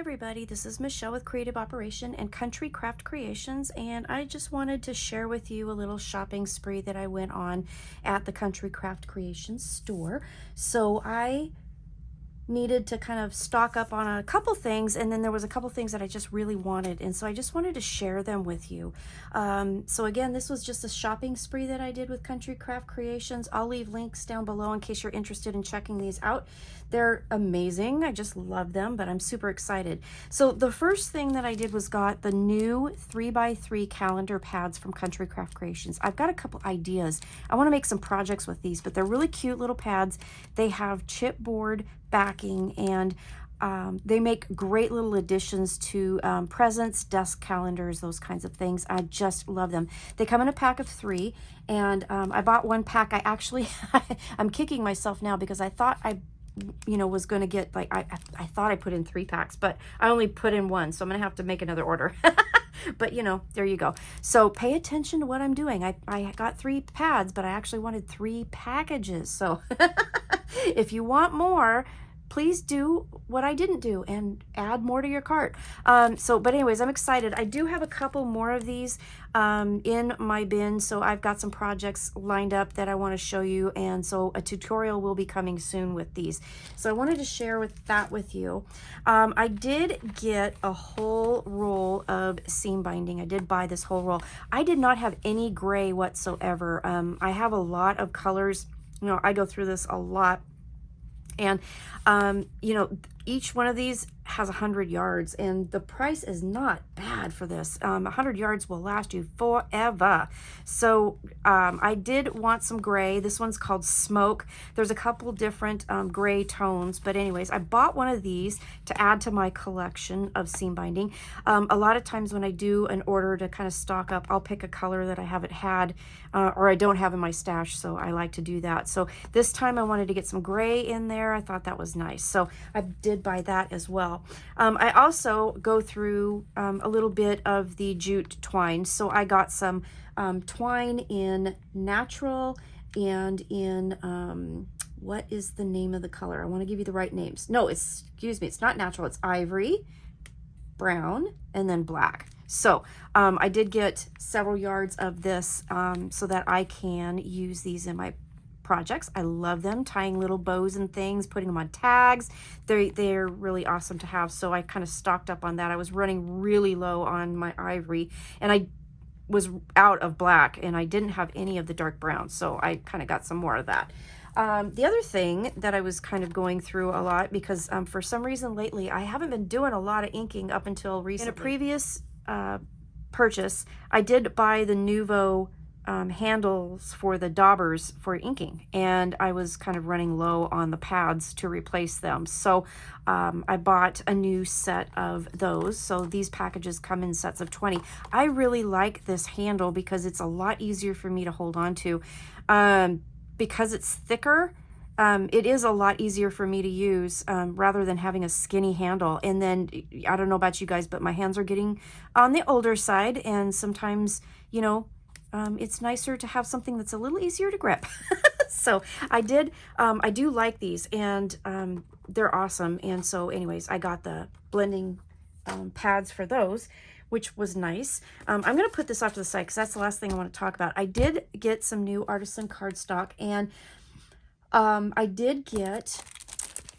everybody, this is Michelle with Creative Operation and Country Craft Creations, and I just wanted to share with you a little shopping spree that I went on at the Country Craft Creations store. So I needed to kind of stock up on a couple things, and then there was a couple things that I just really wanted, and so I just wanted to share them with you. So again, this was just a shopping spree that I did with Country Craft Creations. I'll leave links down below in case you're interested in checking these out. They're amazing. I just love them, but I'm super excited. So the first thing that I did was got the new 3x3 calendar pads from Country Craft Creations. I've got a couple ideas. I want to make some projects with these, but they're really cute little pads. They have chipboard backing, and they make great little additions to presents, desk calendars, those kinds of things. I just love them. They come in a pack of 3, and I bought one pack. I actually, I'm kicking myself now because I thought I was going to get, like, I thought I put in 3 packs, but I only put in 1, so I'm going to have to make another order. But there you go. So pay attention to what I'm doing. I got 3 pads, but I actually wanted 3 packages. So if you want more, please do what I didn't do and add more to your cart. But anyways, I'm excited. I do have a couple more of these in my bin, so I've got some projects lined up that I want to show you, and so a tutorial will be coming soon with these. So I wanted to share that with you. I did get a whole roll of seam binding. I did buy this whole roll. I did not have any gray whatsoever. I have a lot of colors. I go through this a lot. And, each one of these has 100 yards, and the price is not bad for this. 100 yards will last you forever. So I did want some gray. This one's called Smoke. There's a couple different gray tones, but anyways, I bought one of these to add to my collection of seam binding. A lot of times when I do an order to kind of stock up, I'll pick a color that I haven't had or I don't have in my stash, so I like to do that. So this time I wanted to get some gray in there. I thought that was nice, so I did buy that as well. I also go through a little bit of the jute twine, so I got some twine in natural and in what is the name of the color? I want to give you the right names. No, excuse me, it's not natural, it's ivory, brown, and then black. So I did get several yards of this so that I can use these in my projects. I love them, tying little bows and things, putting them on tags. They're really awesome to have, so I kind of stocked up on that. I was running really low on my ivory, and I was out of black, and I didn't have any of the dark brown, so I kind of got some more of that. The other thing that I was kind of going through a lot, because for some reason lately I haven't been doing a lot of inking up until recently. In a previous purchase, I did buy the Nuvo handles for the daubers for inking, and I was kind of running low on the pads to replace them, so I bought a new set of those. So these packages come in sets of 20. I really like this handle because it's a lot easier for me to hold on to. Because it's thicker, it is a lot easier for me to use rather than having a skinny handle. And then, I don't know about you guys, but my hands are getting on the older side, and sometimes, it's nicer to have something that's a little easier to grip. So I do like these, and they're awesome. And so anyways, I got the blending pads for those, which was nice. I'm going to put this off to the side because that's the last thing I want to talk about. I did get some new artisan cardstock, and I did get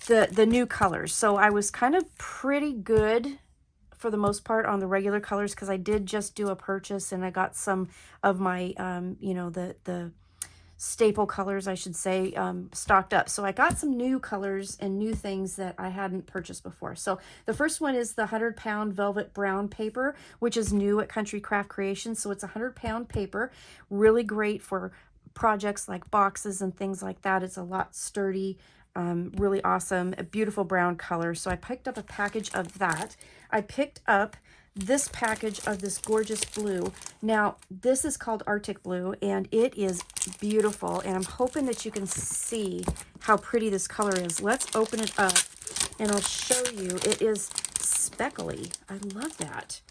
the new colors. So I was kind of pretty good for the most part on the regular colors because I did just do a purchase, and I got some of my, the staple colors, I should say, stocked up. So I got some new colors and new things that I hadn't purchased before. So the first one is the 100-pound velvet brown paper, which is new at Country Craft Creations. So it's 100-pound paper, really great for projects like boxes and things like that. It's a lot sturdy, really awesome, a beautiful brown color. So I picked up a package of that. I picked up this package of this gorgeous blue. Now, this is called Arctic Blue, and it is beautiful, and I'm hoping that you can see how pretty this color is. Let's open it up, and I'll show you. It is speckly. I love that.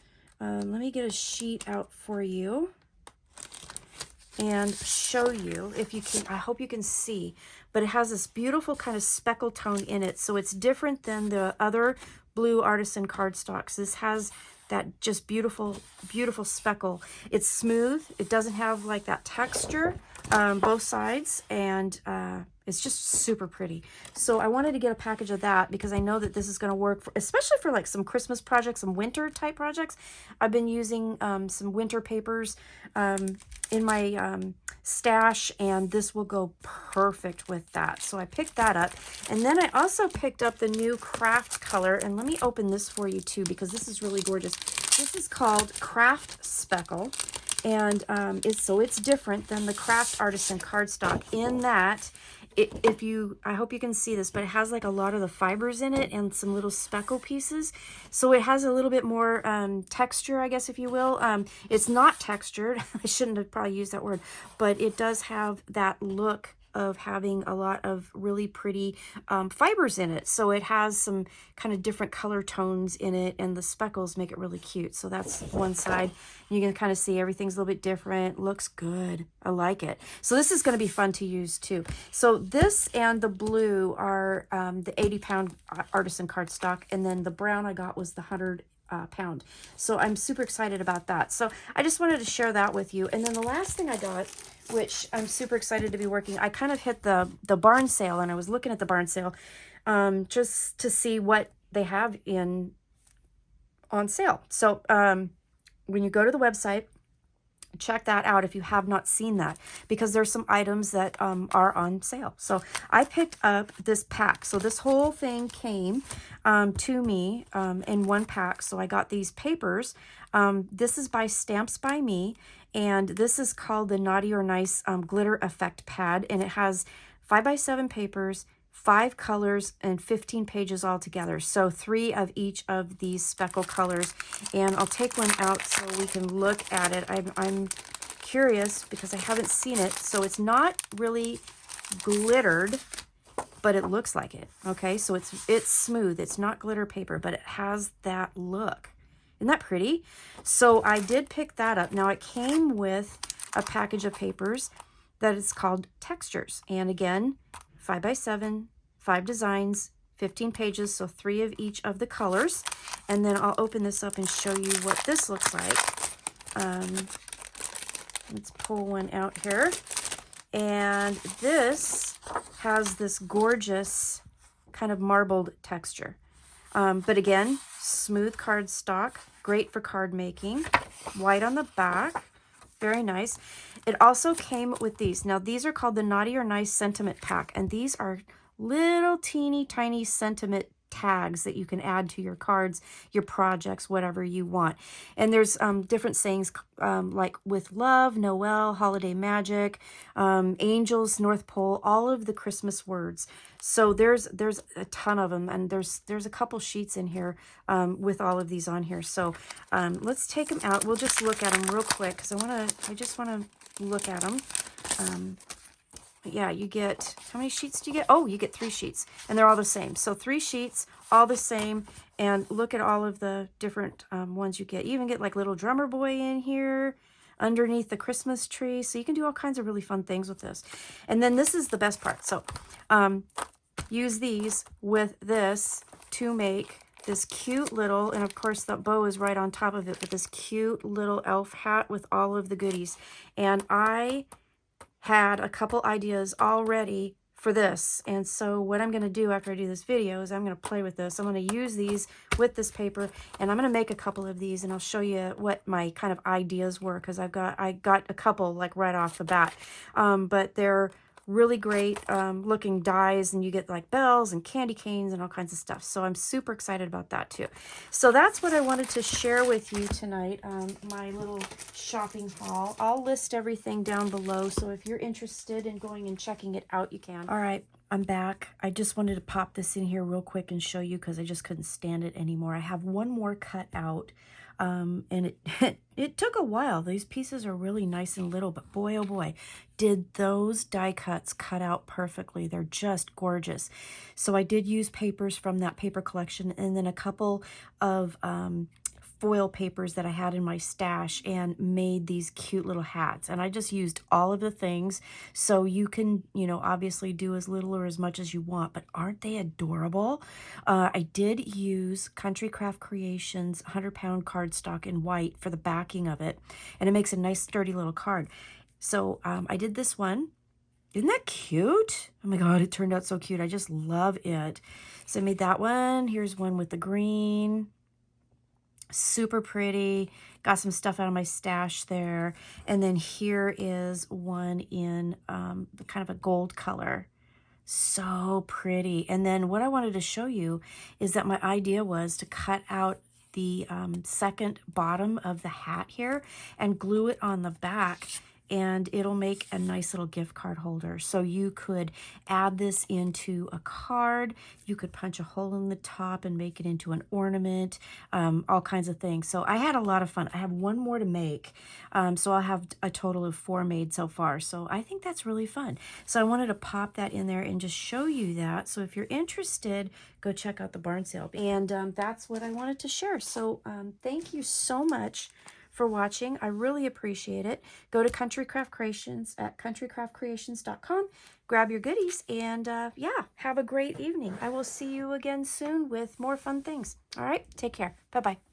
Let me get a sheet out for you and show you if you can. I hope you can see, but it has this beautiful kind of speckle tone in it, so it's different than the other blue artisan cardstocks. This has that just beautiful, beautiful speckle. It's smooth. It doesn't have like that texture, both sides, and it's just super pretty. So I wanted to get a package of that because I know that this is going to work, for, especially for like some Christmas projects, some winter type projects. I've been using some winter papers in my stash, and this will go perfect with that. So I picked that up. And then I also picked up the new craft color, and let me open this for you too, because this is really gorgeous. This is called Craft Speckle, and it's different than the Craft Artisan cardstock in that I hope you can see this, but it has like a lot of the fibers in it and some little speckle pieces. So it has a little bit more texture, I guess, if you will. It's not textured. I shouldn't have probably used that word, but it does have that look of having a lot of really pretty fibers in it. So it has some kind of different color tones in it, and the speckles make it really cute. So that's one side. You can kind of see everything's a little bit different. Looks good. I like it. So this is going to be fun to use too. So this and the blue are the 80-pound artisan cardstock, and then the brown I got was the 100 pound. So I'm super excited about that. So I just wanted to share that with you. And then the last thing I got, which I'm super excited to be working, I kind of hit the barn sale, and I was looking at the barn sale just to see what they have on sale. So when you go to the website, check that out if you have not seen that, because there's some items that are on sale. So I picked up this pack. So this whole thing came to me in one pack. So I got these papers. This is by Stamps by Me, and this is called the Naughty or Nice Glitter Effect Pad, and it has 5x7 papers, 5 colors, and 15 pages all together. So 3 of each of these speckle colors. And I'll take one out so we can look at it. I'm curious because I haven't seen it. So it's not really glittered, but it looks like it. Okay, so it's smooth. It's not glitter paper, but it has that look. Isn't that pretty? So I did pick that up. Now it came with a package of papers that is called Textures. And again, 5x7, 5 designs, 15 pages, so 3 of each of the colors. And then I'll open this up and show you what this looks like. Let's pull one out here. And this has this gorgeous kind of marbled texture. But again, smooth cardstock, great for card making, white on the back. Very nice. It also came with these. Now, these are called the Naughty or Nice Sentiment Pack, and these are little teeny tiny sentiment tags that you can add to your cards, your projects, whatever you want. And there's different sayings like with love, Noel, holiday magic, angels, North Pole, all of the Christmas words. So there's a ton of them, and there's a couple sheets in here with all of these on here. So let's take them out. We'll just look at them real quick because I just want to look at them. Yeah, you get, how many sheets do you get? Oh, you get 3 sheets, and they're all the same. So 3 sheets, all the same, and look at all of the different ones you get. You even get like little drummer boy in here underneath the Christmas tree. So you can do all kinds of really fun things with this. And then this is the best part. So use these with this to make this cute little, and of course the bow is right on top of it, but this cute little elf hat with all of the goodies. And I had a couple ideas already for this, and so what I'm going to do after I do this video is I'm going to play with this. I'm going to use these with this paper, and I'm going to make a couple of these, and I'll show you what my kind of ideas were, because I got a couple like right off the bat, but they're really great looking dies, and you get like bells and candy canes and all kinds of stuff. So I'm super excited about that too. So that's what I wanted to share with you tonight, my little shopping haul. I'll list everything down below, so if you're interested in going and checking it out, you can. All right, I'm back. I just wanted to pop this in here real quick and show you because I just couldn't stand it anymore. I have one more cut out. And it took a while. These pieces are really nice and little, but boy, oh boy, did those die cuts cut out perfectly. They're just gorgeous. So I did use papers from that paper collection, and then a couple of foil papers that I had in my stash and made these cute little hats. And I just used all of the things. So you can, you know, obviously do as little or as much as you want, but aren't they adorable? I did use Country Craft Creations 100-pound cardstock in white for the backing of it. And it makes a nice sturdy little card. So I did this one. Isn't that cute? Oh my God, it turned out so cute. I just love it. So I made that one. Here's one with the green. Super pretty. Got some stuff out of my stash there. And then here is one in kind of a gold color. So pretty. And then what I wanted to show you is that my idea was to cut out the second bottom of the hat here and glue it on the back, and it'll make a nice little gift card holder. So you could add this into a card. You could punch a hole in the top and make it into an ornament, all kinds of things. So I had a lot of fun. I have one more to make. So I'll have a total of 4 made so far. So I think that's really fun. So I wanted to pop that in there and just show you that. So if you're interested, go check out the barn sale. And that's what I wanted to share. So thank you so much for watching. I really appreciate it. Go to Country Craft Creations at countrycraftcreations.com. Grab your goodies and yeah, have a great evening. I will see you again soon with more fun things. All right, take care. Bye-bye.